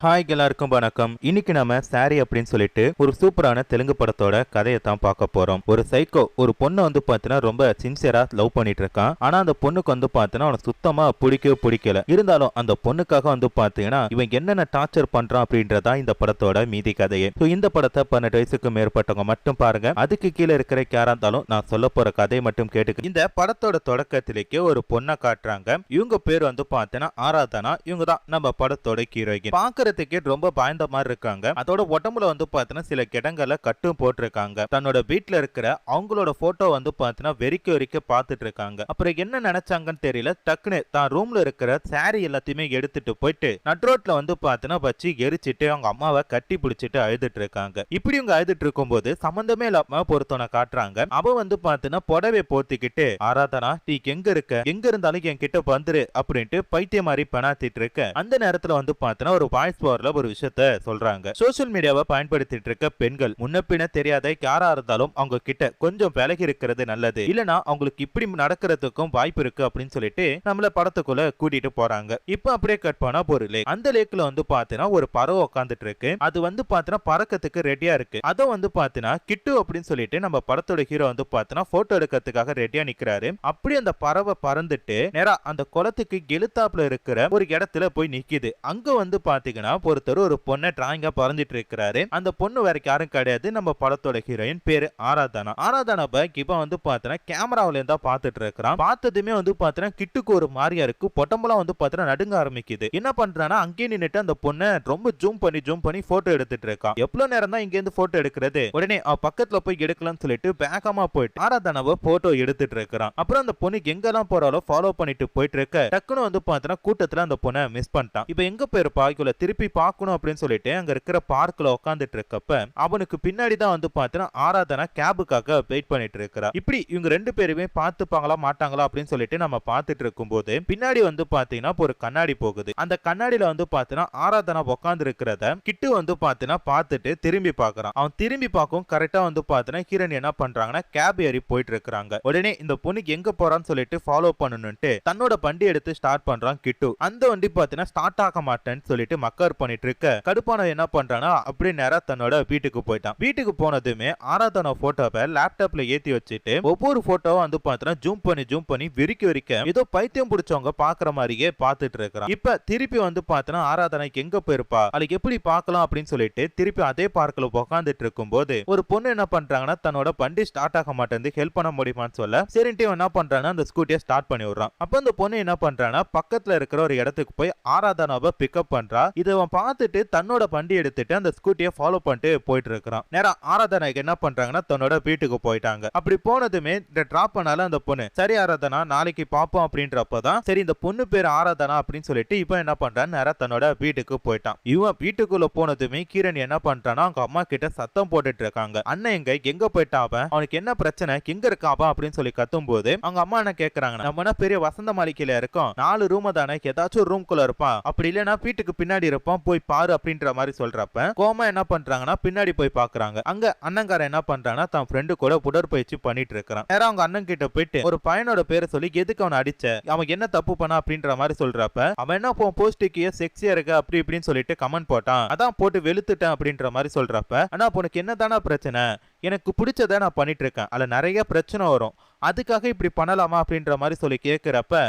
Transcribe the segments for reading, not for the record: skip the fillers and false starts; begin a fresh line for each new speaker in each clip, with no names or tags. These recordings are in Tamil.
ஹாய் எல்லாருக்கும் வணக்கம். இன்னைக்கு நம்ம சாரி அப்படின்னு சொல்லிட்டு ஒரு சூப்பரான தெலுங்கு படத்தோட கதையை தான் பார்க்க போறோம். ஒரு சைக்கோ ஒரு பொண்ணை வந்து பார்த்தீங்கன்னா ரொம்ப சின்சியரா லவ் பண்ணிட்டு இருக்கான். ஆனா அந்த பொண்ணுக்கு வந்து பார்த்தீங்கன்னா அவனுக்கு சுத்தமா பிடிக்கல. இருந்தாலும் அந்த பொண்ணுக்காக வந்து பார்த்தீங்கன்னா இவன் என்னென்ன டார்ச்சர் பண்றான் அப்படின்றதா இந்த படத்தோட மீதி கதையே. இந்த படத்தை 18 வயசுக்கு மேற்பட்டவங்க மட்டும் பாருங்க. அதுக்கு கீழே இருக்கிற யாரா இருந்தாலும் நான் சொல்ல போற கதையை மட்டும் கேட்டுக்க. இந்த படத்தோட தொடக்கத்திலேயே ஒரு பொண்ணை காட்டுறாங்க. இவங்க பேர் வந்து பார்த்தீங்கன்னா ஆராதனா. இவங்க தான் நம்ம படத்தோட ஹீரோயின். பாக்குறதுக்கே ரொம்ப பயந்த மாதிரி இருக்காங்க. அதோட உடம்புல வந்து பாத்தீங்கன்னா சில கிடங்கல கட்டும் போட்டிருக்காங்க. தன்னோட வீட்டுல இருக்கிற அவங்களோட போட்டோ வந்து பாத்தீங்கன்னா வெறிக்க பாத்துட்டு இருக்காங்க. அப்புறம் என்ன நினைச்சாங்கன்னு தெரியல, டக்குன்னு தான் ரூம்ல இருக்கிற சாரி எல்லாத்தையுமே எடுத்துட்டு போயிட்டு நட்ரோட்ல வந்து பாத்தீங்கன்னா வச்சு எரிச்சிட்டு அவங்க அம்மாவை கட்டி பிடிச்சிட்டு அழுதுட்டு இருக்காங்க. இப்படி இவங்க அழுதுட்டு இருக்கும் போது சம்பந்தமே இல்லாம பொறுத்தவனை காட்டுறாங்க. அவ வந்து பாத்தீங்கன்னா புடவை போத்திக்கிட்டு, ஆராதனா நீ எங்க இருக்க, எங்க இருந்தாலும் என் கிட்ட வந்துரு அப்படின்ட்டு பைத்திய மாதிரி பணாத்திட்டு இருக்க. அந்த நேரத்துல வந்து பாத்தீங்கன்னா ஒரு வாய்ஸ் ஓவர்ல ஒரு விஷயத்த சொல்றாங்க. சோசியல் மீடியாவை பயன்படுத்திட்டு இருக்க பெண்கள் முன்ன பின்ன தெரியாத யாரா இருந்தாலும் அவங்க கிட்ட கொஞ்சம் விலகி இருக்கிறது நல்லது, இல்லனா அவங்களுக்கு இப்படி நடக்கிறதுக்கும் வாய்ப்பு இருக்கு அப்படின்னு சொல்லிட்டு நம்மள படத்துக்குள்ள கூட்டிட்டு போறாங்க. இப்ப அப்படியே கட் பண்ணா ஒரு லேக். அந்த லேக்ல வந்து பாத்தீங்கன்னா ஒரு பறவை உட்காந்துட்டு இருக்கு. அது வந்து பாத்தீங்கன்னா பறக்கிறதுக்கு ரெடியா இருக்கு. அத வந்து பாத்தீங்கன்னா கிட்டு அப்படின்னு சொல்லிட்டு நம்ம படத்தோட ஹீரோ வந்து பாத்தீங்கன்னா போட்டோ எடுக்கிறதுக்காக ரெடியா நிக்கிறாரு. அப்படி அந்த பறவை பறந்துட்டு நேரா அந்த குளத்துக்கு எழுத்தாப்புல இருக்கிற ஒரு இடத்துல போய் நிக்குது. அங்க வந்து பாத்தீங்கன்னா ஒருத்தர் ஒரு பொண்ணை டிராயிங்கா பறந்துட்டு இருக்கிறாரு. அந்த பொண்ணு வேற யாரும் கிடையாது, நம்ம படத்தோட ஹீரோயின் பேரு ஆராதனா. ஆராதனாவை இப்ப வந்து பாத்தீங்கன்னா கேமராவில இருந்தா பாத்துட்டு இருக்கிறான். பார்த்ததுமே வந்து பாத்தீங்கன்னா கிட்டுக்கு ஒரு மாதிரியா இருக்கு. பொட்டம்பெல்லாம் வந்து பாத்தீங்கன்னா நடுங்க ஆரம்பிக்குது. என்ன பண்றானா அங்கே நின்னுட்டு அந்த பொண்ணை ரொம்ப ஜூம் பண்ணி போட்டோ எடுத்துட்டு இருக்கான். எவ்வளவு நேரம் தான் இங்க இருந்து போட்டோ எடுக்கிறது, உடனே அவ பக்கத்துல போய் எடுக்கலாம்னு சொல்லிட்டு வேகமா போயிட்டு ஆராதனாவை போட்டோ எடுத்துட்டு இருக்கிறான். அப்புறம் அந்த பொண்ணு எங்கெல்லாம் போறாலோ ஃபாலோ பண்ணிட்டு போயிட்டு இருக்க, டக்குன்னு வந்து பாத்தீங்கன்னா கூட்டத்துல அந்த பொண்ணை மிஸ் பண்ணிட்டான். இப்ப எங்க போயிருப்பா, இவளை திருப்பி பார்க்கணும் அப்படின்னு சொல்லிட்டு அங்க இருக்கிற பார்க்ல உட்காந்துட்டு இருக்கப்ப அவனுக்கு பின்னாடி தான் வந்து பாத்தீங்கன்னா ஆராதனா கேபுக்காக வெயிட் பண்ணிட்டு இருக்கிறா. இப்படி இவங்க ரெண்டு பேருமே பார்த்துப்பாங்களா மாட்டாங்களா அப்படின்னு சொல்லிட்டு நம்ம பார்த்துட்டு இருக்கும் போது பின்னாடி வந்து பாத்தீங்கன்னா ஒரு கண்ணாடி போகுது. அந்த கண்ணாடியில வந்து பாத்தீங்கன்னா ஆராதனா உட்கார்ந்து இருக்கிறத கிட்டு வந்து பாத்தீங்கன்னா பார்த்துட்டு திரும்பி பார்க்கறான். அவன் திரும்பி பார்க்கும் கரெக்டா வந்து பாத்தீங்கன்னா ஹீரோயின் என்ன பண்றாங்கன்னா கேப் ஏறி போயிட்டு இருக்காங்க. உடனே இந்த பொண்ணுக்கு எங்க போறான்னு சொல்லிட்டு ஃபாலோ பண்ணணும்ட்டு தன்னோட வண்டி எடுத்து ஸ்டார்ட் பண்றான் கிட்டு. அந்த வண்டி பாத்தீங்கன்னா ஸ்டார்ட் ஆக மாட்டேன்னு சொல்லிட்டு மக்கர் பண்ணிட்டு இருக்க, கடுப்பான என்ன பண்றானா அப்படியே நேரா தன்னோட வீட்டுக்கு போயிட்டான். வீட்டுக்கு போனதுமே ஆராதனா போட்டோவை லேப்டாப்ல ஏத்தி வச்சுட்டு ஒவ்வொரு போட்டோவும் வந்து பாத்தீங்கன்னா ஜூம் பண்ணி விரிக்க ஏதோ பைத்தியம் பிடிச்சவங்க பாக்குற மாதிரியே பாத்துட்டு இருக்கிறான். இப்ப திருப்பி வந்து பாத்தீங்கன்னா ஆராதனைக்கு எங்க போயிருப்பா, அதுக்கு எப்படி பார்க்கலாம் அப்படின்னு சொல்லிட்டு திருப்பி அதே பார்க்கல உட்காந்துட்டு இருக்கும் போது ஒரு பொண்ணு என்ன பண்றாங்கன்னா தன்னோட வண்டி ஸ்டார்ட் ஆக மாட்டேன், ஹெல்ப் பண்ண முடியுமான்னு சொல்ல சரின்ட்டு என்ன பண்றாங்கன்னா அந்த ஸ்கூட்டியை ஸ்டார்ட் பண்ணி விடுறான். அப்ப அந்த பொண்ணு என்ன பண்றான்னா பக்கத்துல இருக்கிற ஒரு இடத்துக்கு போய் ஆராதனாவை பிக்கப் பண்றா. இதை அவன் பார்த்துட்டு தன்னோட வண்டி எடுத்துட்டு அந்த ஸ்கூட்டியை ஃபாலோ பண்ணிட்டு போயிட்டு இருக்கிறான். நேரா ஆராதனாக்கு என்ன பண்றாங்கன்னா தன்னோட வீட்டுக்கு போயிட்டாங்க. அப்படி போனதுமே இந்த டிராப் பண்ணால அந்த பொண்ணு சரி ஆராதனா நாளைக்கு பாப்போம் அப்படின்றப்பதான் சரி இந்த பொண்ணு பேர் ஆராதனா அப்படின்னு சொல்லிட்டு இப்ப என்ன பண்றான் நேரா தன்னோட வீட்டுக்கு போயிட்டான். இவன் வீட்டுக்குள்ள போனதுமே கிரண் என்ன பண்றானா அவங்க அம்மா கிட்ட சத்தம் போட்டுட்டு இருக்காங்க. அண்ணன் எங்க போயிட்டான், அவனுக்கு என்ன பிரச்சனை, எங்க இருக்கான் அப்படின்னு சொல்லி கத்தும் போது அவங்க அம்மா என்ன கேக்குறாங்க, நம்ம என்ன பெரிய வசந்த மாளிகையில இருக்கோம், 4 ரூம் தானே, ஏதாச்சும் ரூம் குள்ள இருப்பான், அப்படி இல்லைன்னா வீட்டுக்கு பின்னாடி இருப்பான், போய் பாரு அப்படின்ற மாதிரி சொல்றப்ப கோமா என்ன பண்றாங்கன்னா பின்னாடி போய் பாக்குறாங்க. அங்க அண்ணங்கார என்ன பண்றாங்கன்னா தன் ஃப்ரெண்டு கூட உடற்பயிற்சி பண்ணிட்டு இருக்கான். நேரா அவங்க அண்ணன் கிட்ட போயிட்டு ஒரு பையனோட பேரை சொல்லி எதுக்கு அவனை அடிச்ச, அவன் என்ன தப்பு பண்ணா அப்படின்ற மாதிரி சொல்றப்ப அவன் என்ன போஸ்டிக்கு செக்ஸியா இருக்க அப்படி இப்படின்னு சொல்லிட்டு கமெண்ட் போட்டான், அதான் போட்டு வெளுத்துட்டேன் அப்படின்ற மாதிரி சொல்றப்ப ஆனா உனக்கு என்னதானா பிரச்சனை, எனக்கு பிடிச்சதை நான் பண்ணிட்டு இருக்கேன், அதுல நிறைய பிரச்சனை வரும், அதுக்காக இப்படி பண்ணலாமா அப்படின்ற மாதிரி சொல்லி கேட்கிறப்ப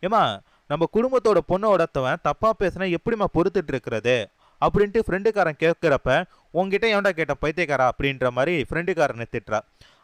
ஏமா நம்ம குடும்பத்தோட பொண்ணோடத்தவன் தப்பா பேசினா எப்படிமா பொறுத்துட்டு இருக்கிறது அப்படின்ட்டு ஃப்ரெண்டுக்காரன் கேட்கிறப்ப உங்ககிட்ட ஏன்டா கேட்ட பைத்தியக்காரா அப்படின்ற மாதிரி ஃப்ரெண்டுக்காரனை திட்டுறா.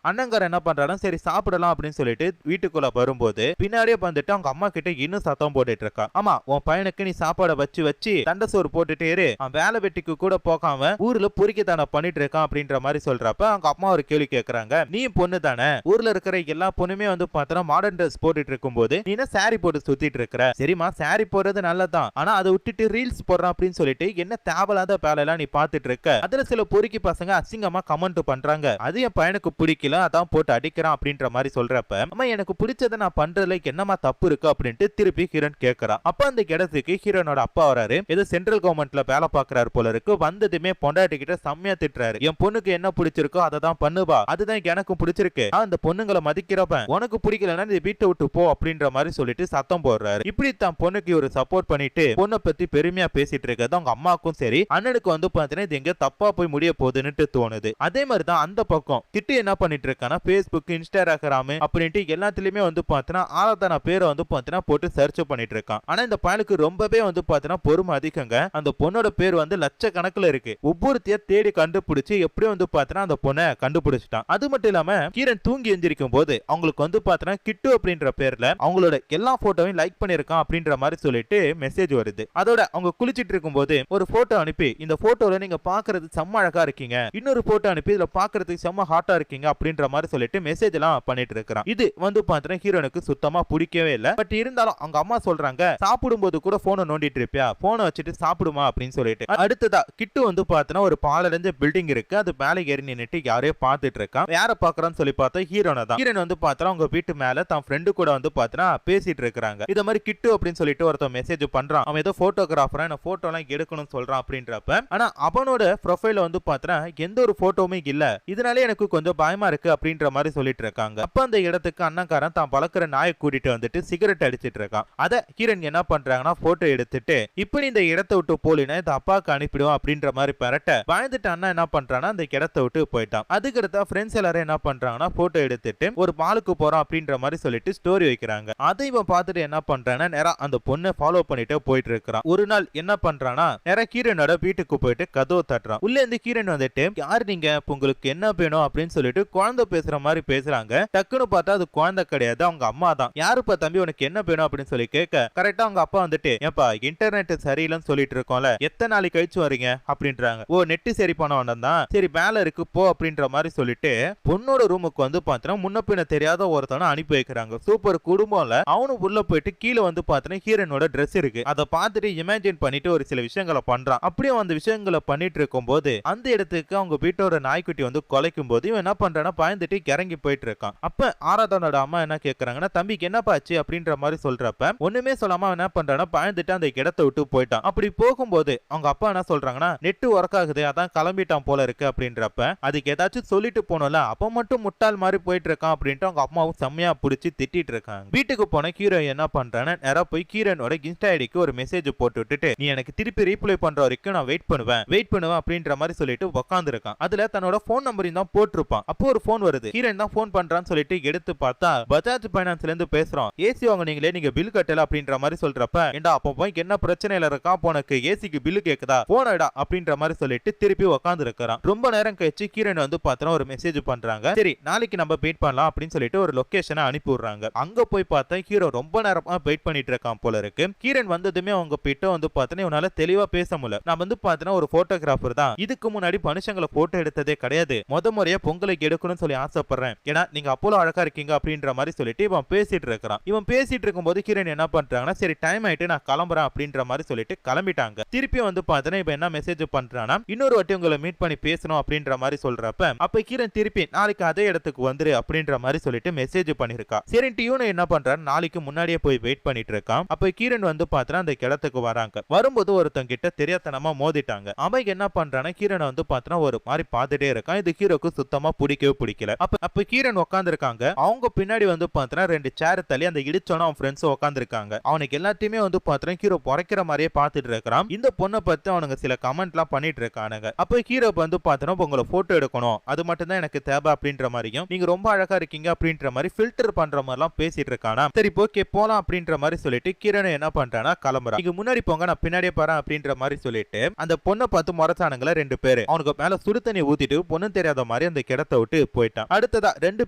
அண்ணங்காரன் என்ன பண்றானா சரி சாப்பிடலாம் அப்படின்னு சொல்லிட்டு வீட்டுக்குள்ள வரும்போது பின்னாடியே வந்துட்டு அவங்க அம்மா கிட்ட இன்னும் சத்தம் போட்டுட்டு இருக்கா. ஆமா உன் பையனுக்கு நீ சாப்பாடை வச்சு தண்டை சோறு போட்டுட்டே இரு, அவன் வேலை வெட்டிக்கு கூட போகாம ஊர்ல பொறுக்கி தானே பண்ணிட்டு இருக்கான் அப்படின்ற மாதிரி சொல்றப்ப அவங்க அம்மா ஒரு கேள்வி கேட்கறாங்க, நீ பொண்ணு தானே, ஊர்ல இருக்கிற எல்லா பொண்ணுமே வந்து பார்த்தா மாடர்ன் ட்ரெஸ் போட்டுட்டு இருக்கும் போது நீ என்ன சாரி போட்டு சுத்திட்டு இருக்கிற, சரிமா சாரி போடுறது நல்லதான், ஆனா அதை விட்டுட்டு ரீல்ஸ் போடுறான் அப்படின்னு சொல்லிட்டு என்ன தேவையில்லாத வேலை எல்லாம் நீ பாத்துட்டு இருக்க, அதுல சில பொறுக்கி பசங்க அசிங்கமா கமெண்ட் பண்றாங்க, அது என் பையனுக்கு பிடிக்கல, பிடிக்கல அதான் போட்டு அடிக்கிறான் அப்படின்ற மாதிரி சொல்றப்ப அம்மா எனக்கு பிடிச்சதை நான் பண்றதுல என்னமா தப்பு இருக்கு அப்படின்ட்டு திருப்பி ஹீரோன் கேட்கறான். அப்ப அந்த இடத்துக்கு ஹீரோனோட அப்பா வராரு. ஏதோ சென்ட்ரல் கவர்மெண்ட்ல வேலை பாக்குறாரு போல இருக்கு. வந்ததுமே பொண்டாட்டி கிட்ட செம்மையா திட்டுறாரு. என் பொண்ணுக்கு என்ன பிடிச்சிருக்கோ அதை தான் பண்ணுவா, அதுதான் எனக்கும் பிடிச்சிருக்கு, அந்த பொண்ணுங்களை மதிக்கிறப்ப உனக்கு பிடிக்கலன்னா இந்த வீட்டை விட்டு போ அப்படின்ற மாதிரி சொல்லிட்டு சத்தம் போடுறாரு. இப்படி தான் பொண்ணுக்கு ஒரு சப்போர்ட் பண்ணிட்டு பொண்ணை பத்தி பெருமையா பேசிட்டு இருக்கிறது அவங்க அம்மாக்கும் சரி அண்ணனுக்கு வந்து பாத்தீங்கன்னா இது எங்க தப்பா போய் முடிய போகுதுன்னு தோணுது. அதே மாதிரி தான் அந்த பக்கம் கிட்டு என்ன பண்ணிட்டு இருக்கானா பேஸ்புக் இன்ஸ்டாகிராம் அப்படின்ட்டு எல்லாத்துலயுமே வந்து பாத்தீங்கன்னா ஆராதனா பேரை வந்து பாத்தீங்கன்னா போட்டு சர்ச் பண்ணிட்டு இருக்கான். ஆனா இந்த பயலுக்கு ரொம்பவே வந்து பாத்தீங்கன்னா பொறுமை அதிகங்க. அந்த பொண்ணோட பேர் வந்து லட்சக்கணக்கில் இருக்கு. ஒவ்வொருத்தைய தேடி கண்டுபிடிச்சு எப்படியும் வந்து பாத்தீங்கன்னா அந்த பொண்ணை கண்டுபிடிச்சிட்டான். அது மட்டும் இல்லாம கீரன் தூங்கி எந்திரிக்கும் போது அவங்களுக்கு வந்து பாத்தீங்கன்னா கிட்டு அப்படின்ற பேர்ல அவங்களோட எல்லா போட்டோவையும் லைக் பண்ணிருக்கான் அப்படின்ற மாதிரி சொல்லிட்டு மெசேஜ் வருது. அதோட அவங்க குளிச்சிட்டு இருக்கும் போது ஒரு போட்டோ அனுப்பி இந்த போட்டோல நீங்க பாக்குறது செம்ம அழகா இருக்கீங்க, இன்னொரு போட்டோ அனுப்பி இதுல பாக்குறதுக்கு செம்ம ஹாட்டா இருக்கீங்க அப்படின்ற மாதிரி சொல்லிட்டு மெசேஜ் எல்லாம் பண்ணிட்டு இருக்கிறான். இது வந்து பாத்தீங்கன்னா ஹீரோனுக்கு சுத்தமா பிடிக்கவே இல்ல. பட் இருந்தாலும் அவங்க அம்மா சொல்றாங்க சாப்பிடும் போது கூட போனை நோண்டிட்டு இருப்பியா, போனை வச்சுட்டு சாப்பிடுமா அப்படின்னு சொல்லிட்டு. அடுத்ததா கிட்டு வந்து பாத்தீங்கன்னா ஒரு பாலடைஞ்ச பில்டிங் இருக்கு, அது மேல ஏறி நின்னுட்டு யாரையோ பாத்துட்டு இருக்கான். யார பாக்குறான்னு சொல்லி பார்த்தா ஹீரோனை தான். ஹீரோன் வந்து பாத்தீங்கன்னா அவங்க வீட்டு மேல தான் ஃப்ரெண்டு கூட வந்து பாத்தீங்கன்னா பேசிட்டு இருக்காங்க. இத மாதிரி கிட்டு அப்படின்னு சொல்லிட்டு ஒருத்தன் மெசேஜ் பண்றான். அவன் ஏதோ போட்டோகிராஃபரா என்ன போட்டோ எல்லாம் எடுக்கணும்னு சொல்றான் அப்படின்றப்ப ஆனா அவனோட ப்ரொஃபைல வந்து பாத்தீங்கன்னா எந்த ஒரு போட்டோவுமே இல்ல, இதனாலே எனக்கு கொஞ்சம் பயமா இருக்கு அப்படின்ற மாதிரி சொல்லிட்டு இருக்காங்க. அப்ப அந்த இடத்துக்கு அண்ணன்காரன் தான் பழக்கிற நாயை கூட்டிட்டு வந்துட்டு சிகரெட் அடிச்சிட்டு இருக்கான். அத ஹீரோன் என்ன பண்றாங்கன்னா போட்டோ எடுத்துட்டு இப்ப இந்த இடத்தை விட்டு போலினா இந்த அப்பாவுக்கு அனுப்பிடுவோம் அப்படின்ற மாதிரி பரட்ட பயந்துட்டு அண்ணா என்ன பண்றான்னா அந்த இடத்தை விட்டு போயிட்டான். அதுக்கடுத்தா ஃப்ரெண்ட்ஸ் எல்லாரும் என்ன பண்றாங்கன்னா போட்டோ எடுத்துட்டு ஒரு மாலுக்கு போறோம் அப்படின்ற மாதிரி சொல்லிட்டு ஸ்டோரி வைக்கிறாங்க. அதை இவன் பார்த்துட்டு என்ன பண்றான்னா நேரா அந்த பொண்ணை ஃபாலோ பண்ணிட்டு போயிட்டு இருக்கான். ஒரு நாள் என்ன பண்றானா நேரா கீரனோட வீட்டுக்கு போயிட்டு கதவு தட்டுறான். உள்ள இருந்து கீரன் வந்துட்டு யாரு நீங்க, உங்களுக்கு என்ன வேணும் அப்படின்னு சொல்லிட்டு குழந்தை பேசுற மாதிரி பேசுறாங்க. டக்குன்னு பார்த்தா அது குழந்தை கிடையாது, அவங்க அம்மா தான். யாருப்பா தம்பி உனக்கு என்ன வேணும் அப்படின்னு சொல்லி கேட்க கரெக்டா அவங்க அப்பா வந்துட்டு ஏப்பா இன்டர்நெட் சரியில்லைன்னு சொல்லிட்டு இருக்கோம்ல, எத்தனை நாளைக்கு கழிச்சு வரீங்க அப்படின்றாங்க. ஓ நெட் சரி பண்ண வேண்டாம் தான், சரி வேலை இருக்கு போ அப்படின்ற மாதிரி சொல்லிட்டு பொண்ணோட ரூமுக்கு வந்து பாத்தீங்கன்னா முன்ன பின்ன தெரியாத ஒருத்தனை அனுப்பி வைக்கிறாங்க. சூப்பர் குடும்பம்ல அவனும் உள்ள போயிட்டு கீழே வந்து பாத்தீங்கன்னா ஹீரோனோட ட்ரெஸ் இருக்கு, அதை பார்த்துட்டு இமேஜின் பண்ணிட்டு ஒரு சில விஷயங்களை பண்றான். அப்படியே அந்த விஷயங்களை பண்ணிட்டு இருக்கும் போது அந்த இடத்துக்கு அவங்க வீட்டோட நாய்க்குட்டி வந்து கொலைக்கும் போது இவன் என்ன பண்றான்னா பயந்துட்டு இறங்கி போயிட்டு இருக்கான். அப்ப ஆராதனோட அம்மா என்ன கேக்குறாங்கன்னா தம்பிக்கு என்ன பாச்சு அப்படின்ற மாதிரி சொல்றப்ப ஒண்ணுமே சொல்லாம என்ன பண்றான்னா பயந்துட்டு அந்த இடத்தை விட்டு போயிட்டான். அப்படி போகும்போது அவங்க அப்பா என்ன சொல்றாங்கன்னா நெட்டு ஒர்க் ஆகுது அதான் கிளம்பிட்டான் போல இருக்கு அப்படின்றப்ப அதுக்கு ஏதாச்சும் சொல்லிட்டு போனோம்ல, அப்ப மட்டும் முட்டாள் மாதிரி போயிட்டு இருக்கான் அப்படின்ட்டு அவங்க அம்மாவும் செம்மையா பிடிச்சி திட்டிட்டு இருக்காங்க. வீட்டுக்கு போன ஹீரோ என்ன பண்றான்னு நேரா போய் ஹீரோனோட இன்ஸ்டா ஐடிக்கு ஒரு மெசேஜ் போட்டு விட்டுட்டு நீ எனக்கு திருப்பி ரீப்ளை பண்ற வரைக்கும் நான் வெயிட் பண்ணுவேன் அப்படின்ற மாதிரி சொல்லிட்டு உட்கார்ந்து இருக்கான். அதுல தன்னோட போன் நம்பரையும் தான் போட்டிருப்பான். அப்போ ஒரு போன் வருது. ஹீரோன் தான் போன் பண்றான்னு சொல்லிட்டு எடுத்து பார்த்தா பஜாஜ் பைனான்ஸ்ல இருந்து பேசுறோம். ஏசி வாங்குனீங்களே நீங்க பில் கட்டல அப்படின்ற மாதிரி சொல்றப்ப ஏண்டா அப்போ போய் என்ன பிரச்சனையில இருக்கா, போனக்கு ஏசிக்கு பில்லு கேக்குதா, போனடா அப்படின்ற மாதிரி சொல்லிட்டு திருப்பி உட்கார்ந்து இருக்கான். ரொம்ப நேரம் கழிச்சு ஹீரோன் வந்து பார்த்தா ஒரு மெசேஜ் பண்றாங்க. சரி நாளைக்கு நம்ம வெயிட் பண்ணலாம் அப்படின்னு சொல்லிட்டு ஒரு லொகேஷனை அனுப்பி விடுறாங்க. அங்க போய் பார்த்தா ஹீரோ ரொம்ப நேரமா வெயிட் பண்ணிட்டு இருக்கான் போல இருக்கு. ஹீரோன் வந்ததுமே அவங்க கிட்ட வந்து பார்த்தா இவனால தெளிவா பேச முடியல. நான் வந்து பார்த்தா ஒரு போட்டோகிராஃபர் தான், இதுக்கு முன்னாடி மனுஷங்களை போட்டோ எடுத்ததே கிடையாது, முத முறையா பொங்கலுக்கு எடுக்கணும்னு சொல்லி ஆசைப்படுறேன், ஏன்னா நீங்க அப்போல அழகா இருக்கீங்க அப்படின்ற மாதிரி சொல்லிட்டு இவன் பேசிட்டு இருக்கான். இவன் பேசிட்டு இருக்கும்போது ஹீரோன் என்ன பண்றாங்கன்னா சரி டைம் ஆயிட்டு நான் கிளம்புறேன் அப்படின்ற மாதிரி சொல்லிட்டு கிளம்பிட்டாங்க. திருப்பி வந்து பார்த்தா இப்ப என்ன மெசேஜ் பண்றானா இன்னொரு வாட்டி உங்களை மீட் பண்ணி பேசணும் அப்படின்ற மாதிரி சொல்றப்ப அப்ப ஹீரோன் திருப்பி நாளைக்கு அதே இடத்துக்கு வந்துரு அப்படின்ற மாதிரி சொல்லிட்டு மெசேஜ் பண்ணிருக்கா. சரி டியூன் என்ன பண்றாரு நாளைக்கு முன்னாடியே போய் வெயிட் பண்ணிட்டு இருக்கான். அப்ப ஹீரோன் வந்து பார்த்தா அந்த இடத்துக்கு வராங்க. வரும்போது ஒருத்தங்க கிட்ட தெரியாதனமா மோதிட்டாங்க. அவன் என்ன பண்றானா ஹீரோனை வந்து பார்த்தா ஒரு மாதிரி பார்த்துட்டே இருக்கான். இது ஹீரோக்கு சுத்தமா பிடிக்கல. அப்ப ஹீரோன் உட்கார்ந்து இருக்காங்க. அவங்க பின்னாடி வந்து பார்த்தா ரெண்டு சேர் தள்ளி அந்த இடிச்சோன அவன் ஃப்ரெண்ட்ஸ் உட்கார்ந்து இருக்காங்க. அவனுக்கு எல்லாத்தையுமே வந்து பார்த்தா ஹீரோ பொறைக்கிற மாதிரியே பார்த்துட்டு இருக்கான். இந்த பொண்ணை பத்தி அவனுங்க சில கமெண்ட் எல்லாம் பண்ணிட்டு இருக்கானுங்க. அப்ப ஹீரோ வந்து பார்த்தா உங்களை போட்டோ எடுக்கணும், அது மட்டும் தான் எனக்கு தேவை அப்படின்ற மாதிரியும் நீங்க ரொம்ப அழகா இருக்கீங்க அப்படின்ற மாதிரி ஃபில்டர் பண்ற மாதிரி எல்லாம் பேசிட்டு இருக்கானா. சரி ஓகே போலாம் அப்படின்ற மாதிரி சொல்லிட்டு ஹீரோன் என்ன பண்றானா கிளம்புறான். நீங்க முன்னாடி போங்க நான் பின்னாடியே போறேன் அப்படின்ற மாதிரி சொல்லிட்டு அந்த பொண்ணை பார்த்து முறைச்சானுங்களா ரெண்டு பேரு. அவனுக்கு மேல சுடு தண்ணி ஊத்திட்டு பொண்ணு தெரியாத மாதிரி அந்த இடத்தை விட்டு போயிட்டான். அடுத்ததா ரெண்டு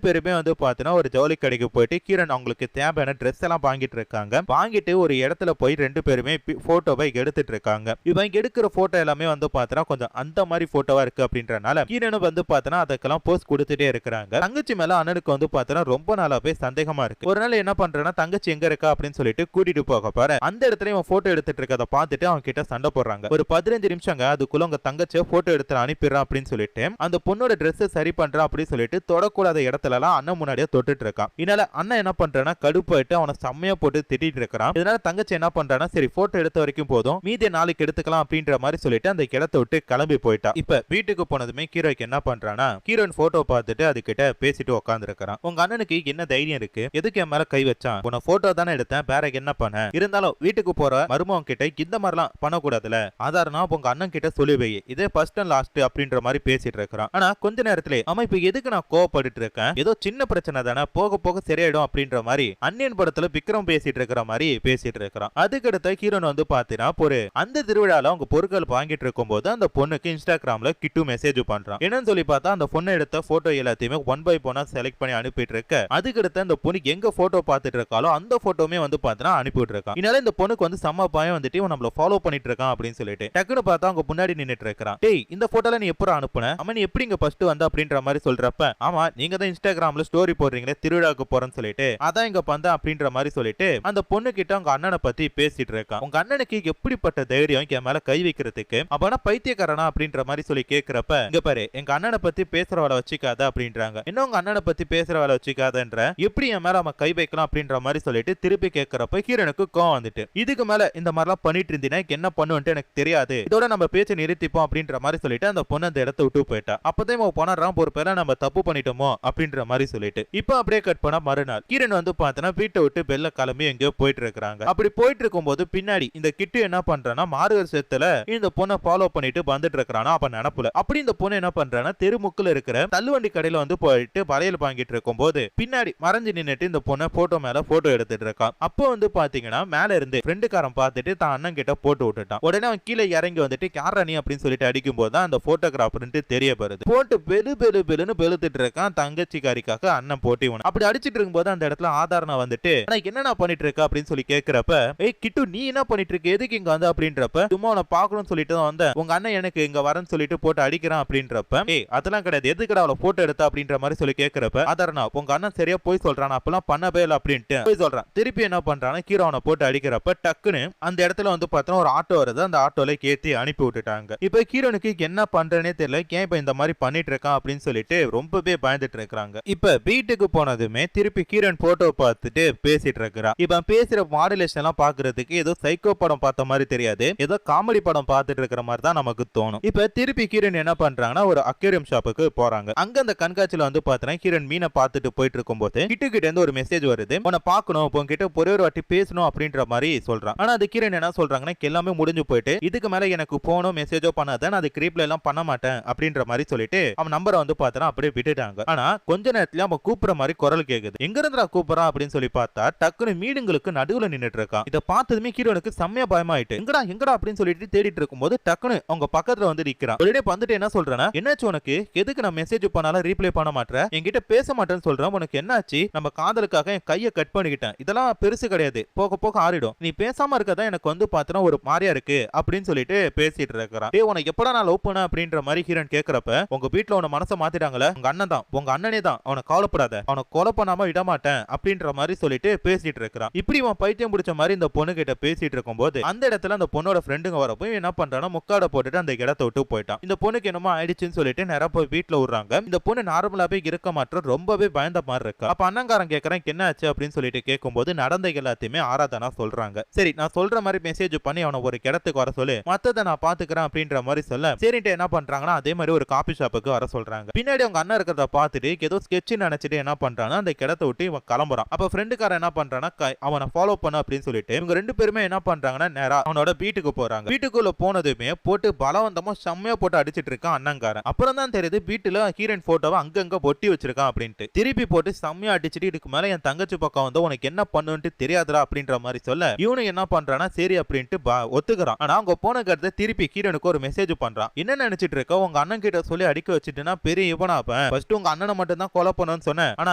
பேருமே வந்து பாத்தீங்கன்னா ஒரு ஜவுளி கடைக்கு போயிட்டு ஹீரோன் அவங்களுக்கு தேவையான ட்ரெஸ் எல்லாம் வாங்கிட்டு இருக்காங்க. வாங்கிட்டு ஒரு இடத்துல போய் ரெண்டு பேருமே போட்டோவை எடுத்துட்டு இருக்காங்க. இவங்க எடுக்கிற போட்டோ எல்லாமே வந்து பாத்தீங்கன்னா கொஞ்சம் அந்த மாதிரி போட்டோவா இருக்கு அப்படின்றனால ஹீரோனும் வந்து பாத்தீங்கன்னா அதுக்கெல்லாம் போஸ்ட் கொடுத்துட்டே இருக்காங்க. தங்கச்சி மேல அண்ணனுக்கு வந்து பாத்தீங்கன்னா ரொம்ப நாளாவே சந்தேகமா இருக்கு. ஒரு நாள் என்ன பண்றேன்னா தங்கச்சி எங்க இருக்கா அப்படின்னு சொல்லிட்டு கூட்டிட்டு போக பாரு. அந்த இடத்துல இவன் போட்டோ எடுத்துட்டு இருக்கதை பார்த்துட்டு அவங்க கிட்ட சண்டை போடுறாங்க. ஒரு 15 நிமிஷங்க அதுக்குள்ள உங்க தங்கச்சியை போட்டோ எடுத்து அனுப்பிடுறான் அப்படின்னு சொல்லிட்டு அந்த பொண்ணோட ட்ரெஸ் சரி பண்றான் அப்படி சொல்லிட்டு தொடக்கூடாத இடத்துல எல்லாம் அண்ணன் முன்னாடியே தொட்டுட்டு இருக்கான். இதனால அண்ணன் என்ன பண்றானா கடுப்பாயிட்டு அவனை செம்மையா போட்டு திட்டிட்டு இருக்கான். இதனால தங்கச்சி என்ன பண்றானா சரி போட்டோ எடுத்த வரைக்கும் போதும் மீதி நாளைக்கு எடுத்துக்கலாம் அப்படின்ற மாதிரி சொல்லிட்டு அந்த இடத்தை விட்டு கிளம்பி போயிட்டா. இப்ப வீட்டுக்கு போனதுமே ஹீரோய்க்கு என்ன பண்றானா ஹீரோயின் போட்டோ பார்த்துட்டு அது கிட்ட பேசிட்டு உட்கார்ந்து இருக்கான். உங்க அண்ணனுக்கு என்ன தைரியம் இருக்கு, எதுக்கு என் மேல கை வச்சான், உன போட்டோ தானே எடுத்தேன், வேற என்ன பண்ண, இருந்தாலும் வீட்டுக்கு போற மருமகன் கிட்ட இந்த மாதிரிலாம் பண்ணக்கூடாதுல, ஆதாரனா உங்க அண்ணன் கிட்ட சொல்லி வை, இதே ஃபர்ஸ்ட் அண்ட் லாஸ்ட் அப்படின்ற மாதிரி பேசிட்டு இருக்கான். ஆனா கொஞ்ச நேரத்துல அம்மா இப்ப எதுக்கு நான் கோவப்பட்டு இருக்கேன், ஏதோ சின்ன பிரச்சனை தானே, போக போக சரியாயிடும் அப்படின்ற மாதிரி அன்னியன் படத்துல விக்ரம் பேசிட்டு இருக்கிற மாதிரி பேசிட்டு இருக்கிறான். அதுக்கடுத்த ஹீரோன் வந்து பாத்தீங்கன்னா ஒரு அந்த திருவிழால அவங்க பொருட்கள் வாங்கிட்டு இருக்கும் போது அந்த பொண்ணுக்கு இன்ஸ்டாகிராம்ல கிட்டு மெசேஜ் பண்றான். என்னன்னு சொல்லி பார்த்தா அந்த பொண்ணை எடுத்த போட்டோ எல்லாத்தையுமே ஒன் பை ஒன்னா செலக்ட் பண்ணி அனுப்பிட்டு இருக்க, அதுக்கடுத்து அந்த பொண்ணு எங்க போட்டோ பார்த்துட்டு இருக்காலோ அந்த போட்டோமே வந்து பாத்தீங்கன்னா அனுப்பிட்டு இருக்கான். இதனால இந்த பொண்ணுக்கு வந்து செம்ம பயம் வந்துட்டு இவன் நம்மள ஃபாலோ பண்ணிட்டு இருக்கான் அப்படின்னு சொல்லிட்டு டக்குனு பார்த்தா அவங்க முன்னாடி நின்னுட்டு இருக்கான். டேய் இந்த போட்டோல நீ எப்பறம் அனுப்புன, அம்மா நீ எப்படி இங்க ஃபர்ஸ்ட் வந்த அப்படின்ற மாதிரி சொல்றப்ப, ஆமா நீங்க தான் இன்ஸ்டாகிராம்ல ஸ்டோரி போடுறீங்களே திருவிழாக்கு போறேன்னு சொல்லிட்டு அதான் இங்க வந்த அப்படின்ற மாதிரி சொல்லிட்டு அந்த பொண்ணு கிட்ட அவங்க அண்ணனை பத்தி பேசிட்டு இருக்கான். உங்க அண்ணனுக்கு எப்படிப்பட்ட தைரியம் என் மேல கை வைக்கிறதுக்கு, அப்பனா பைத்தியக்காரனா அப்படின்ற மாதிரி சொல்லி கேக்குறப்ப, இங்க பாரு எங்க அண்ணனை பத்தி பேசுறவளை வச்சுக்காத அப்படின்றாங்க. என்ன உங்க அண்ணனை பத்தி பேசுறவளை வச்சுக்காதன்ற, எப்படி என் மேல அவன் கை வைக்கலாம் அப்படின்ற மாதிரி சொல்லிட்டு திருப்பி கேட்கிறப்ப ஹீரோனுக்கு கோவம் வந்துட்டு, இதுக்கு மேல இந்த மாதிரிலாம் பண்ணிட்டு இருந்தீங்கன்னா என்ன பண்ணுவேன்ட்டு எனக்கு தெரியாது, இதோட நம்ம பேச்சை நிறுத்திப்போம் அப்படின்ற மாதிரி சொல்லிட்டு அந்த பொண்ணு அந்த இடத்த விட்டு போயிட்டா. அப்பதான் போனாராம் ஒரு பேர நம்ம தப்பு பண்ணிட்டோமோ அப்படின்ற மாதிரி சொல்லிட்டு இப்ப அப்படியே கட் பண்ணா மறுநாள் ஹீரோன் வந்து பார்த்தனா வீட்டை விட்டு பெல்ல கிளம்பி எங்கேயோ போயிட்டு இருக்காங்க. அப்படி போயிட்டு இருக்கும் போது பின்னாடி இந்த கிட்டு என்ன பண்றானா மார்கசத்துல இந்த பொண்ணை ஃபாலோ பண்ணிட்டு வந்துட்டு இருக்கானா. அப்ப நினப்புல அப்படி இந்த பொண்ணு என்ன பண்றானா தெருமுக்குல இருக்கிற தள்ளுவண்டி கடையில வந்து போயிட்டு வளையல் வாங்கிட்டு இருக்கும் போது பின்னாடி மறைஞ்சு நின்னுட்டு இந்த பொண்ணை போட்டோ மேல போட்டோ எடுத்துட்டு இருக்கான். அப்போ வந்து பாத்தீங்கன்னா மேல இருந்து ஃப்ரெண்டுக்காரன் பார்த்துட்டு தான் அண்ணன் கிட்ட போட்டு விட்டுட்டான். உடனே அவன் கீழே இறங்கி வந்துட்டு யாரா நீ அப்படின்னு சொல்லிட்டு அடிக்கும் போது தான் அந்த போட்டோகிராஃபர்ன்ட்டு தெரிய வருது. போட்டு பெலு பெலு பெலுன்னு பெலுத்துட்டு இருக்கான் தங்கச்சிக்காரிக்காக அண்ணன் போட்டி ஒண்ணு. அப்படி அடிச்சிட்டு இருக்கும்போது அந்த இடத்துல ஆதாரனா வந்துட்டு என்னடா பண்ணிட்டு இருக்க அப்படின்னு சொல்லி கேக்குறப்ப, ஏய் கிட்டு நீ என்ன பண்ணிட்டு இருக்க, எதுக்கு இங்க வந்து அப்படின்றப்ப, சும்மா உன்னை பாக்கணும்னு சொல்லிட்டு தான் வந்த, உங்க அண்ணன் எனக்கு இங்க வரேன்னு சொல்லிட்டு போட்டு அடிக்கிறான் அப்படின்றப்ப, ஏய் அதெல்லாம் கிடையாது, எதுக்குடா அவளை போட்டோ எடுத்த அப்படின்ற மாதிரி சொல்லி கேக்குறப்ப, ஆதாரனா உங்க அண்ணன் சரியா போய் சொல்றான், அப்பெல்லாம் பண்ணவே இல்லை அப்படின்ட்டு போய் சொல்றான். திருப்பி என்ன பண்றான் ஹீரோ அவனை போட்டு அடிக்கிறப்ப டக்குன்னு அந்த இடத்துல வந்து பார்த்தோன்னா ஒரு ஆட்டோ வருது, அந்த ஆட்டோல ஏத்தி அனுப்பி விட்டுட்டாங்க. இப்ப ஹீரோனுக்கு என்ன பண்றேனே தெரியல, ஏன் இப்ப இந்த மாதிரி பண்ணிட்டு இருக்கான் அப்படின்னு சொல்லிட்டு ரொம்பவே பயந்துட்டு இருக்காங்க. இப்ப வீட்டுக்கு போனதுமே திருப்பி ஹீரோன் போட்டோ பார்த்துட்டு பேசிட்டு இருக்கிறா. இப்ப பேசுற மாடுலேஷன் எல்லாம் பாக்குறதுக்கு ஏதோ சைக்கோ படம் பார்த்த மாதிரி தெரியாது, ஏதோ காமெடி படம் பார்த்துட்டு இருக்கிற மாதிரி தான் நமக்கு தோணும். இப்ப திருப்பி ஹீரோன் என்ன பண்றாங்கன்னா ஒரு அக்வேரியம் ஷாப்புக்கு போறாங்க. அங்க அந்த கண்காட்சியில வந்து பாத்தீங்கன்னா ஹீரோன் மீனை பார்த்துட்டு போயிட்டு இருக்கும் போது கிட்ட இருந்து ஒரு மெசேஜ் வருது, உன்னை பார்க்கணும் உங்ககிட்ட ஒரே ஒரு வாட்டி பேசணும் அப்படின்ற மாதிரி சொல்றான். ஆனா அது ஹீரோன் என்ன சொல்றாங்கன்னா எல்லாமே முடிஞ்சு போயிட்டு இதுக்கு மேல எனக்கு போனோ மெசேஜோ பண்ணாத, நான் அது கிரீப்ல எல்லாம் பண்ண மாட்டேன் அப்படின்ற மாதிரி சொல்லிட்டு அவன் நம்பரை வந்து பார்த்தா அப்படியே விட்டுட்டாங்க. ஆனா கொஞ்ச நேரத்துல அவன் கூப்பிடுற மாதிரி குரல் கேக்குது. எங்க இருந்தா கூப்பிடுறான் அப்படின்னு சொல்லி பார்த்தா டக்குனு மீடுங்களுக்கு நடுவுல நின்னுட்டு இருக்கான். இதை பார்த்ததுமே ஹீரோனுக்கு செம்மையா பயமாயிட்டு எங்கடா எங்கடா அப்படின்னு சொல்லிட்டு தேடிட்டு இருக்கும்போது டக்குனு அவங்க பக்கத்துல வந்து நிக்கிறான். உடனே வந்துட்டு என்ன சொல்றேன்னா, என்னாச்சு உனக்கு, எதுக்கு நான் மெசேஜ் பண்ணாலும் ரீப்ளை பண்ண மாட்டேன், என்கிட்ட பேச மாட்டேன்னு சொல்றேன், உனக்கு என்னாச்சு, நம்ம காதலுக்காக என் கையை கட் பண்ணிக்கிட்டேன், இதெல்லாம் பெருசு கிடையாது, போக போக ஆறிடும், நீ பேசாம இருக்கதான் எனக்கு வந்து பார்த்தா ஒரு மாதிரியா இருக்கு அப்படின்னு சொல்லிட்டு பேசிட்டு இருக்கிறான். டேய் உனக்கு எப்படா நான் லவ் பண்ண அப்படின்ற மாதிரி ஹீரோன் கேக்குறப்ப, உங்க வீட்டுல உன மனசை மாத்திட்டாங்களே, உங்க அண்ணன் தான், உங்க அண்ணனே தான், அவனை கவலைப்படாத, அவனை கொலை பண்ணாம விட மாட்டேன் அப்படின்ற மாதிரி சொல்லிட்டு பேசிட்டு இருக்கிறான். இப்படி அவன் பைத்தியம் பிடிச்ச மாதிரி இந்த பொண்ணு கிட்ட பேசிட்டு இருக்கும் போது அந்த இடத்துல அந்த பொண்ணோட ஃப்ரெண்டுங்க வரப்போ என்ன பண்றானா முக்காட போட்டுட்டு அந்த இடத்தை விட்டு போயிட்டான். இந்த பொண்ணுக்கு என்னமோ ஆயிடுச்சுன்னு சொல்லிட்டு நேரா போய் வீட்டுல விடுறாங்க. இந்த பொண்ணு நார்மலாவே இருக்க மாற்ற ரொம்பவே பயந்த மாதிரி இருக்கு. அப்ப அண்ணங்காரன் கேக்குறேன் என்ன ஆச்சு அப்படின்னு சொல்லிட்டு கேட்கும்போது நடந்த எல்லாத்தையுமே ஆராதனா சொல்றாங்க. சரி நான் சொல்ற மாதிரி மெசேஜ் பண்ணி அவனை ஒரு இடத்துக்கு வர சொல்லு, மத்ததை நான் பாத்துக்கிறேன் அப்படின்ற மாதிரி சொல்ல சரின்ட்டு என்ன பண்றாங்கன்னா அதே மாதிரி ஒரு காபி ஷாப்புக்கு வர சொல்றாங்க. பின்னாடி அவங்க அண்ணன் இருக்கிறத பார்த்துட்டு ஏதோ ஸ்கெட்ச் நினைச்சிட்டு என்ன பண்றானா அந்த இடத்தை விட்டு இவன் கிளம்புறான். அப்ப ஃப்ரெண்டுக்காரன் என்ன பண்றானா அவனை ஃபாலோ பண்ண அப்படின்னு சொல்லிட்டு இவங்க ரெண்டு பேருமே என்ன பண்றாங்கன்னா நேரா அவனோட வீட்டுக்கு போறாங்க. வீட்டுக்குள்ள போனதுமே போட்டு பலவந்தமா செம்மையா போட்டு அடிச்சிட்டு இருக்கான் அண்ணங்காரன். அப்புறம் தான் தெரியுது வீட்டுல ஹீரோயின் போட்டோவை அங்கங்க ஒட்டி வச்சிருக்கான் அப்படின்ட்டு. திருப்பி போட்டு செம்மையா அடிச்சுட்டு இதுக்கு மேல என் தங்கச்சி பக்கம் வந்து உனக்கு என்ன பண்ணுன்னு தெரியாதுடா அப்படின்ற மாதிரி சொல்ல இவனு என்ன பண்றானா சரி அப்படின்ட்டு ஒத்துக்கிறான். ஆனா அவங்க போன கருத்தை திருப்பி ஹீரோனுக்கு ஒரு மெசேஜ் பண்றான். என்ன நினைச்சிட்டு இருக்க, உங்க அண்ணன் கிட்ட சொல்லி அடிக்க வச்சுட்டுனா பெரிய இவனாப்ப ஃபர்ஸ்ட் உங்க அண்ணனை மட்டும் தான் கொலை பண்ணணும்னு சொன்னேன், ஆனா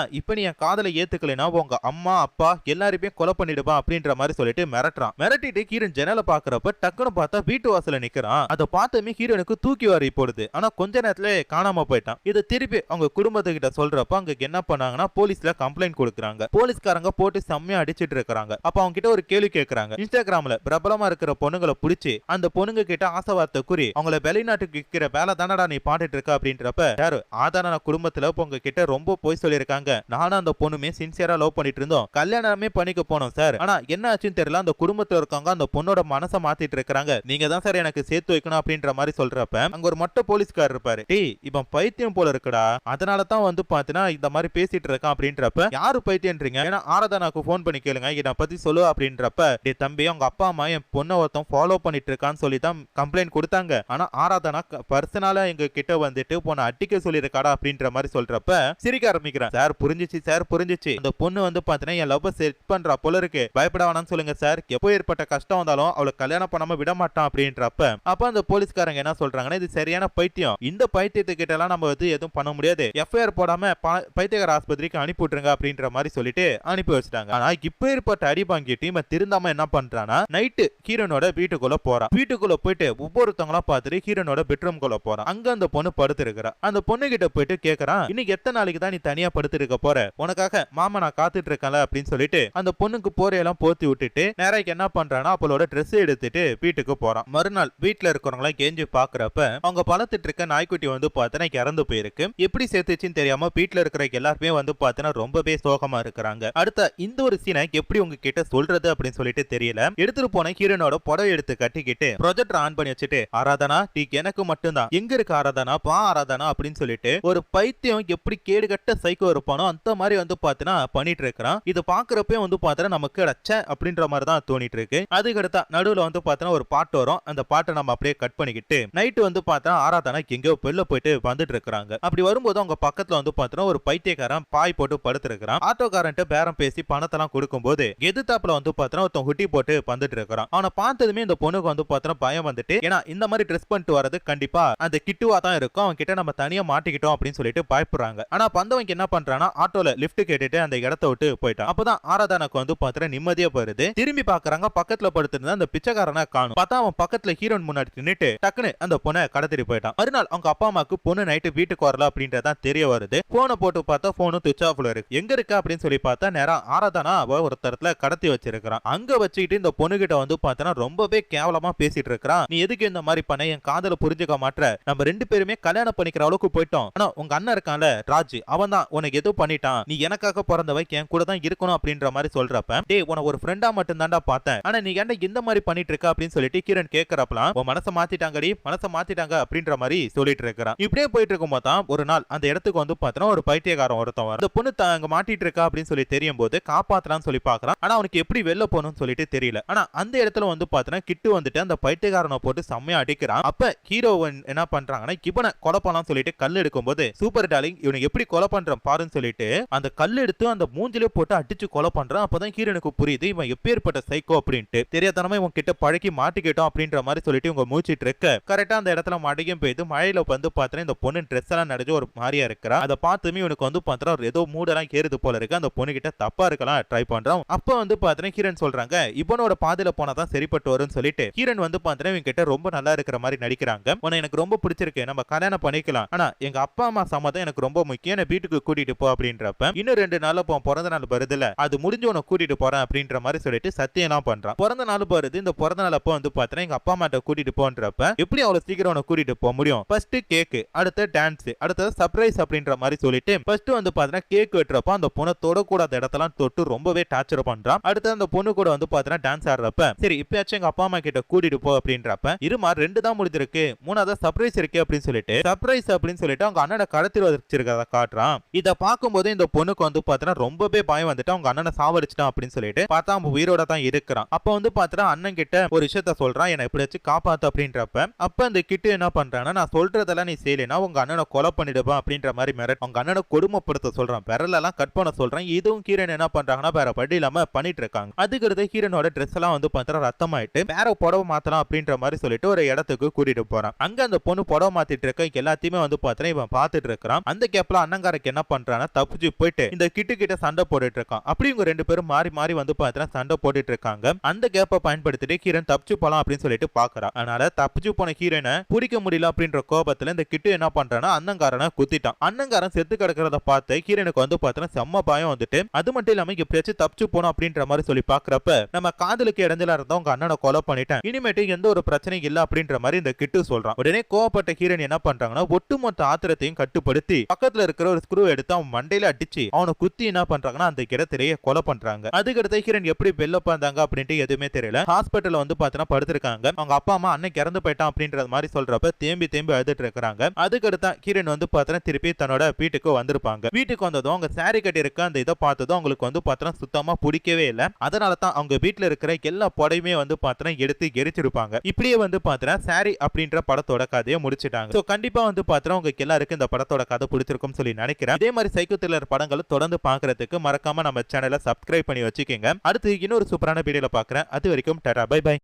இப்ப நீ என் காதலை ஏத்துக்கலைனா உங்க அம்மா அப்பா எல்லாரையுமே கொலை பண்ணிடுவா அப்படின்ற மாதிரி சொல்லிட்டு மிரட்டுறான். மிரட்டிட்டு ஹீரோன் ஜன்னலை பாக்குறப்ப டக்குன்னு பார்த்தா வீட்டு வாசல நிக்கிறான். அதை பார்த்தமே ஹீரோனுக்கு தூக்கி வாரி போடுது. ஆனா கொஞ்ச நேரத்துல காணாம போயிட்டான். இதை திருப்பி அவங்க குடும்பத்துக்கிட்ட சொல்றப்ப அங்க என்ன பண்ணாங்கன்னா போலீஸ்ல கம்ப்ளைண்ட் கொடுக்குறாங்க. போலீஸ்காரங்க போட்டு செம்மையா அடிச்சிட்டு இருக்காங்க. அப்ப அவங்க கிட்ட ஒரு கேள்வி கேட்கறாங்க. இன்ஸ்டாகிராம்ல பிரபலமா இருக்கிற பொண்ணுங்களை பிடிச்சி அந்த பொண்ணுங்க கிட்ட ஆசை வார்த்தை கூறி அவங்கள வெளிநாட்டுக்கு விற்கிற வேலை தானடா நீ பாட்டுட்டு இருக்க அப்படின்றப்ப யாரு ஆதார ஆராதனா குடும்பத்துல உங்ககிட்ட ரொம்ப போய் சொல்லியிருக்காங்க. நானும் அந்த பொண்ணுமே சின்சியரா லவ் பண்ணிட்டு இருந்தோம். கல்யாணமே பண்ணிக்க போனோம் சார். ஆனா என்ன ஆச்சுன்னு தெரியல, அந்த குடும்பத்துல இருக்கவங்க அந்த பொண்ணோட மனசை மாத்திட்டு இருக்காங்க. நீங்க தான் சார் எனக்கு சேர்த்து வைக்கணும் அப்படின்ற மாதிரி சொல்றப்ப அங்க ஒரு மொட்டை போலீஸ்கார் இருப்பாரு. டேய் இவன் பைத்தியம் போல இருக்குடா, அதனால தான் வந்து பாத்தீங்கன்னா இந்த மாதிரி பேசிட்டு இருக்கான் அப்படின்றப்ப, யாரு பைத்தியன்றீங்க, ஏன்னா ஆராதனாக்கு போன் பண்ணி கேளுங்க இதை பத்தி சொல்லு அப்படின்றப்ப, டே தம்பி அவங்க அப்பா அம்மா என் பொண்ணை ஒருத்தன் ஃபாலோ பண்ணிட்டு இருக்கான்னு சொல்லி தான் கம்ப்ளைண்ட் கொடுத்தாங்க. ஆனா ஆராதனா பர்சனலா எங்க கிட்ட வந்துட்டு போன அட்டிக்க சொல்லிருக்காடா அப்படின்ற மாதிரி சொல்றப்ப சிரிக்க ஆரம்பிக்கிறேன். சார் புரிஞ்சிச்சு சார் புரிஞ்சிச்சு, அந்த பொண்ணு வந்து பாத்தீங்கன்னா என் லவ் செட் பண்றா போல இருக்கு, பயப்பட வேணாம்னு சொல்லுங்க சார், எப்போ ஏற்பட்ட கஷ்டம் வந்தாலும் அவளை கல்யாணம் பண்ணாம விட மாட்டான் அப்படின்றப்ப, அப்ப அந்த போலீஸ்காரங்க என்ன சொல்றாங்கன்னா, இது சரியான பைத்தியம், இந்த பைத்தியத்துக்கிட்ட எல்லாம் நம்ம வந்து எதுவும் பண்ண முடியாது, எஃப்ஐஆர் போடாம பைத்தியக்கார ஆஸ்பத்திரிக்கு அனுப்பி விட்டுருங்க அப்படின்ற மாதிரி சொல்லிட்டு அனுப்பி வச்சிட்டாங்க. ஆனா இப்ப ஏற்பட்ட அடி வாங்கிட்டு இவன் திருந்தாம என்ன பண்றானா, நைட்டு ஹீரோனோட வீட்டுக்குள்ள போறான். வீட்டுக்குள்ள போயிட்டு ஒவ்வொருத்தவங்களா பார்த்துட்டு ஹீரோனோட பெட்ரூம் குள்ள போறான். அங்க அந்த பொண்ணு படுத்து இருக்கிறா. அந்த பொண்ணு கிட்ட போயிட்டு கேக்குறான், இன்னைக்கு எத்தனை நாளைக்கு தான் நீ தனியா படுத்து இருக்க போற, உனக்காக மாமா நான் காத்துட்டு இருக்கல அப்படின்னு சொல்லிட்டு அந்த பொண்ணுக்கு போரையெல்லாம் போத்தி விட்டுட்டு நேராக்கு என்ன பண்றானா, அவளோட ட்ரெஸ் எடுத்துட்டு வீட்டுக்கு போறான். மறுநாள் வீட்டுல இருக்கிறவங்களா கெஞ்சி பாக்குறப்ப அவங்க பழத்துட்டு இருக்க நாய்க்குட்டி வந்து பார்த்தனா இறந்து போயிருக்கு. எப்படி சேர்த்துச்சுன்னு தெரியாம வீட்டுல இருக்கிற எல்லாருமே வந்து பார்த்தனா ரொம்பவே சோகமா இருக்கிறாங்க. அடுத்த இந்த ஒரு சீனை எப்படி உங்ககிட்ட சொல்றது அப்படின்னு சொல்லிட்டு தெரியல. எடுத்துட்டு போன ஹீரோனோட புடவை எடுத்து கட்டிக்கிட்டு ப்ரொஜெக்டர் ஆன் பண்ணி வச்சுட்டு, ஆராதனா டீ எனக்கு மட்டும்தான், எங்க இருக்கு ஆராதனா, பா ஆராதனா அப்படின்னு சொல்லிட்டு ஒரு பைத்தியம் எப்படி கேடுகட்ட சைக்கோ இருப்பானோ அந்த மாதிரி வந்து பாத்தீங்கன்னா பண்ணிட்டு இருக்கிறான். இது பாக்குறப்பே வந்து பாத்தீங்கன்னா நமக்கு அச்ச அப்படின்ற மாதிரி தான் தோணிட்டு இருக்கு. அதுக்கு அடுத்தா நடுவுல வந்து பாத்தீங்கன்னா ஒரு பாட்டு வரும். அந்த பாட்டை நம்ம அப்படியே கட் பண்ணிக்கிட்டு நைட்டு வந்து பார்த்தா ஆராதனா எங்கேயோ வெளில போயிட்டு வந்துட்டு இருக்காங்க. அப்படி வரும்போது அவங்க பக்கத்துல வந்து பாத்தீங்கன்னா ஒரு பைத்தியக்காரன் பாய் போட்டு படுத்து இருக்கிறான். ஆட்டோக்காரன்ட்டு பேரம் பேசி பணத்தெல்லாம் கொடுக்கும்போது எதிர்த்தாப்புல வந்து பாத்தீங்கன்னா ஒருத்தன் ஹுட்டி போட்டு வந்துட்டு இருக்கிறான். அவனை பார்த்ததுமே இந்த பொண்ணுக்கு வந்து பாத்தீங்கன்னா பயம் வந்துட்டு, ஏன்னா இந்த மாதிரி ட்ரெஸ் பண்ணிட்டு வரது கண்டிப்பா அந்த கிட்டுவா தான் இருக்கும், அவன் கிட்ட நம்ம தனியா மாட்டிக்கிட்டோம் அப்படின்னு சொல்லிட்டு பயப்படுறாங்க. ஆனா பந்தவங்க என்ன பண்றானா, ஆட்டோல லிஃப்ட் கேட்டுட்டு அந்த இடத்த விட்டு போயிட்டான். அப்பதான் ஆராதனாக்கு வந்து பாத்தீங்கன்னா நிம்மதியா போயிருது. திரும்பி பாக்குறாங்க, பக்கத்துல படுத்திருந்த அந்த பிச்சைக்காரனை காணும். பார்த்தா அவன் பக்கத்துல ஹீரோன் முன்னாடி நின்னுட்டு டக்குன்னு அந்த பொண்ணை கடத்திட்டு போயிட்டான். மறுநாள் அவங்க அப்பா அம்மாக்கு பொண்ணு நைட்டு வீட்டுக்கு வரல அப்படின்றதான் தெரிய வருது. போனை போட்டு பார்த்தா போனும் சுவிட்ச் ஆஃப்ல இருக்கு. எங்க இருக்கு அப்படின்னு சொல்லி பார்த்தா நேரா ஆராதனா அவ ஒரு தரத்துல கடத்தி வச்சிருக்கான். அங்க வச்சுக்கிட்டு இந்த பொண்ணு கிட்ட வந்து பார்த்தா ரொம்பவே கேவலமா பேசிட்டு இருக்கிறான். நீ எதுக்கு இந்த மாதிரி பண்ண, என் காதல புரிஞ்சுக்க மாட்ற, நம்ம ரெண்டு பேருமே கல்யாணம் பண்ணிக்கிற அளவுக்கு போயிட்டோம், ஆனா உங்க அண்ணன் இருக்கான்ல ராஜ், அவன் தான் உனக்கு எதுவும் பண்ணிட்டான், நீ எனக்காக பிறந்தவை என் கூட தான் இருக்கணும் அப்படின்ற மாதிரி சொல்றப்ப, டேய் உன ஒரு ஃப்ரெண்டா மட்டும் தான்டா பார்த்தேன், ஆனா நீ என்ன இந்த மாதிரி பண்ணிட்டு இருக்க அப்படின்னு சொல்லிட்டு கிரண் கேட்கறப்பலாம், உன் மனசை மாத்திட்டாங்கடி, மனசை மாத்திட்டாங்க அப்படின்ற மாதிரி சொல்லிட்டு இருக்கிறான். இப்படியே போயிட்டு இருக்கும் போது ஒரு நாள் அந்த இடத்துக்கு வந்து பார்த்தா ஒரு பைத்தியக்காரன் ஒருத்தன் வர, அந்த பொண்ணு அங்க மாட்டிட்டு இருக்கா அப்படின்னு சொல்லி தெரியும் போது காப்பாத்தலாம்னு சொல்லி பாக்குறான். ஆனா அவனுக்கு எப்படி வெளில போகணும்னு சொல்லிட்டு தெரியல. ஆனா அந்த இடத்துல வந்து பார்த்தா கிட்டு வந்துட்டு அந்த பைத்தியக்காரனை போட்டு செம்மையா அடிக்கிறான். அப்ப ஹீரோவன் என்ன பண்றாங்கன்னா, இவனை கொலை பண்ணலாம் சொல்லிட்டு கல் எடுக்கும் போது, சூப்பர் டார்லிங் இவனை எப்படி கொலை பண்றான் பாருன்னு சொல்லிட்டு அந்த கல் எடுத்து அந்த மூஞ்சிலே போட்டு அடிச்சு கொலை பண்றான். அப்பதான் ஹீரோனுக்கு புரியுது இவன் எப்பேற்பட்ட சைக்கோ அப்படின்ட்டு. தெரியாதனமா இவன் கிட்ட பழக்கி மாட்டிக்கிட்டோம் அப்படின்ற மாதிரி சொல்லிட்டு இவங்க மூச்சிட்டு இருக்க, கரெக்டா அந்த இடத்துல மழையும் பெய்து. மழையில வந்து பார்த்தா இந்த பொண்ணு ட்ரெஸ் எல்லாம் நடிச்சு ஒரு மாதிரியா இருக்கிறா. அதை பார்த்துமே இவனுக்கு வந்து பார்த்தா ஏதோ மூடெல்லாம் ஏறுது போல இருக்கு. அந்த பொண்ணு கிட்ட தப்பா இருக்கலாம் ட்ரை பண்றான். அப்ப வந்து பார்த்தா ஹீரோன் சொல்றாங்க, இவனோட பாதையில போனாதான் சரிப்பட்டு வரும்னு சொல்லிட்டு ஹீரோன் வந்து பார்த்தா இவங்க கிட்ட ரொம்ப நல்லா இருக்கிற மாதிரி நடிக்கிறாங்க. உன்னை எனக்கு ரொம்ப பிடிச்சிருக்கு, நம்ம கல்யாணம் பண்ணிக்கலாம், ஆனா எங்க அப்பா அம்மா சம்மதம் எனக்கு ரொம்ப முக்கியம், வீட்டுக்கு கூட்டிட்டு போ அப்படின்றப்ப, இன்னும் 2 நாள்ல பிறந்த நாள் வருதுல, அது முடிஞ்சு உன கூட்டிட்டு போறேன் அப்படின்ற மாதிரி சொல்லிட்டு சத்தியம் எல்லாம் பண்றான். பிறந்த நாள் வருது. இந்த பிறந்த நாள் அப்ப வந்து பார்த்தா எங்க அப்பா அம்மாட்ட கூட்டிட்டு போன்றப்ப, எப்படி அவ்வளவு சீக்கிரம் உன கூட்டிட்டு போக முடியும், ஃபர்ஸ்ட் கேக், அடுத்து டான்ஸ், அடுத்து சர்ப்ரைஸ் அப்படின்ற மாதிரி சொல்லிட்டு ஃபர்ஸ்ட் வந்து பார்த்தா கேக் வெட்டுறப்ப அந்த பொண்ணை தொடக்கூடாத இடத்தெல்லாம் தொட்டு ரொம்பவே டார்ச்சர் பண்றான். அடுத்து அந்த பொண்ணு கூட வந்து பார்த்தா டான்ஸ் ஆடுறப்ப, சரி இப்பயாச்சும் எங்க அப்பா அம்மா கிட்ட கூட்டிட்டு போ அப்படின்றப்ப, இருமா 2 தான் முடிஞ்சிருக்கு, 3வது சர்ப்ரைஸ் இருக்கு அப்படின்னு சொல்லிட்டு சர்ப்ரைஸ் அப்படின்னு சொல்லிட்டு அவங்க அண்ணனை கடத்தி வச்சிருக்கிறத காட்டுறான். இத பார்க்கும்போது இந்த பொண்ணுக்கு வந்து பார்த்தா ரொம்பவே பயம் வந்துட்டு அவங்க அண்ணனை சாவடிச்சிட்டான் அப்படின்னு சொல்லிட்டு பார்த்தா அவன் உயிரோட தான் இருக்கிறான். அப்ப வந்து பார்த்தா அண்ணன் கிட்ட ஒரு விஷயத்த சொல்றான், என்ன எப்படியாச்சும் காப்பாத்து அப்படின்றப்ப, அப்ப அந்த கிட்டு என்ன பண்றான்னா, நான் சொல்றதெல்லாம் நீ செய்யலைன்னா உங்க அண்ணனை கொலை பண்ணிடுவான் அப்படின்ற மாதிரி மிரட் அவங்க அண்ணனை கொடுமைப்படுத்த சொல்றான். விரலெல்லாம் கட் பண்ண சொல்றான். இதுவும் ஹீரோன் என்ன பண்றாங்கன்னா வேற படி இல்லாம பண்ணிட்டு இருக்காங்க. அதுக்கு ஹீரோனோட ட்ரெஸ் எல்லாம் வந்து பார்த்தா ரத்தமாயிட்டு வேற புடவை மாத்தலாம் அப்படின்ற மாதிரி சொல்லிட்டு ஒரு இடத்துக்கு கூட்டிட்டு போறான். அங்க அந்த பொண்ணு புடவை மாத்திட்டு இருக்க எல்லாத்தையுமே வந்து பார்த்தா இவன் பார்த்துட்டு இருக்கிறான். அந்த கேப்ல அண்ணங்காரக்கு என்ன பண்றான்னா, தப்பிச்சு போயிட்டு இந்த கிட்டு கிட்ட சண்டை போட்டுட்டு இருக்கான். அப்படி இவங்க 2 பேரும் மாறி மாறி வந்து பார்த்தா சண்டை போட்டுட்டு இருக்காங்க. அந்த கேப்பை பயன்படுத்திட்டு ஹீரோன் தப்பிச்சு போலாம் அப்படின்னு சொல்லிட்டு பாக்குறான். அதனால தப்பிச்சு போன ஹீரோனை பிடிக்க முடியல அப்படின்ற கோபத்துல இந்த கிட்டு என்ன பண்றான்னா அண்ணங்காரனை குத்திட்டான். அண்ணங்காரன் செத்து கிடக்கிறத பார்த்து ஹீரோனுக்கு வந்து பார்த்தா செம்ம பயம் வந்துட்டு, அது மட்டும் இல்லாம எப்படியாச்சும் தப்பிச்சு போனோம் அப்படின்ற மாதிரி சொல்லி பாக்குறப்ப, நம்ம காதலுக்கு இடைஞ்சலா இருந்தா உங்க அண்ணனை கொலை பண்ணிட்டேன், இனிமேட்டு எந்த ஒரு பிரச்சனையும் இல்ல அப்படின்ற மாதிரி இந்த கிட்டு சொல்றான். உடனே கோவப்பட்ட ஹீரோன் என்ன பண்றாங்கன்னா, ஒட்டுமொத்த ஆத்திரத்தையும் எல்லாத்தையும் கட்டுப்படுத்தி பக்கத்துல இருக்கிற ஒரு ஸ்க்ரூ எடுத்து அவன் மண்டையில அடிச்சு அவனை குத்தி என்ன பண்றாங்கன்னா அந்த இடத்திலேயே கொலை பண்றாங்க. அதுக்கடுத்து ஹீரோயின் எப்படி வெளில வந்தாங்க அப்படின்ட்டு எதுவுமே தெரியல. ஹாஸ்பிட்டல்ல வந்து பாத்தீங்கன்னா படுத்திருக்காங்க. அவங்க அப்பா அம்மா அன்னைக்கு இறந்து போயிட்டான் அப்படின்றது மாதிரி சொல்றப்ப தேம்பி தேம்பி அழுதுட்டு இருக்காங்க. அதுக்கடுத்து ஹீரோயின் வந்து பாத்தீங்கன்னா திருப்பி தன்னோட வீட்டுக்கு வந்திருப்பாங்க. வீட்டுக்கு வந்ததும் அவங்க சாரி கட்டி இருக்க அந்த இதை பார்த்ததும் அவங்களுக்கு வந்து பாத்தீங்கன்னா சுத்தமா பிடிக்கவே இல்லை. அதனால தான் அவங்க வீட்டுல இருக்கிற எல்லா படையுமே வந்து பாத்தீங்கன்னா எடுத்து எரிச்சிருப்பாங்க. இப்படியே வந்து பாத்தீங்கன்னா சாரி அப்படின்ற படத்தோட கதையை முடிச்சிட்டாங்க. சோ கண்டிப்பா வந்து பாத்தீங்கன்னா உங்களுக்கு எல்லாருக்கும் இந்த படத்தோட கதை பிடிச்சிருக்கும் சொல்லி நினைக்கிறேன். இதே மாதிரி சைக்கோ த்ரில்லர் படங்களை தொடர்ந்து பாக்குறதுக்கு மறக்காம நம்ம சேனலை சப்ஸ்கிரைப் பண்ணி வச்சுக்கோங்க. அடுத்து இன்னொரு சூப்பரான வீடியோல பாக்குறேன். அது வரைக்கும் டாடா பை பை.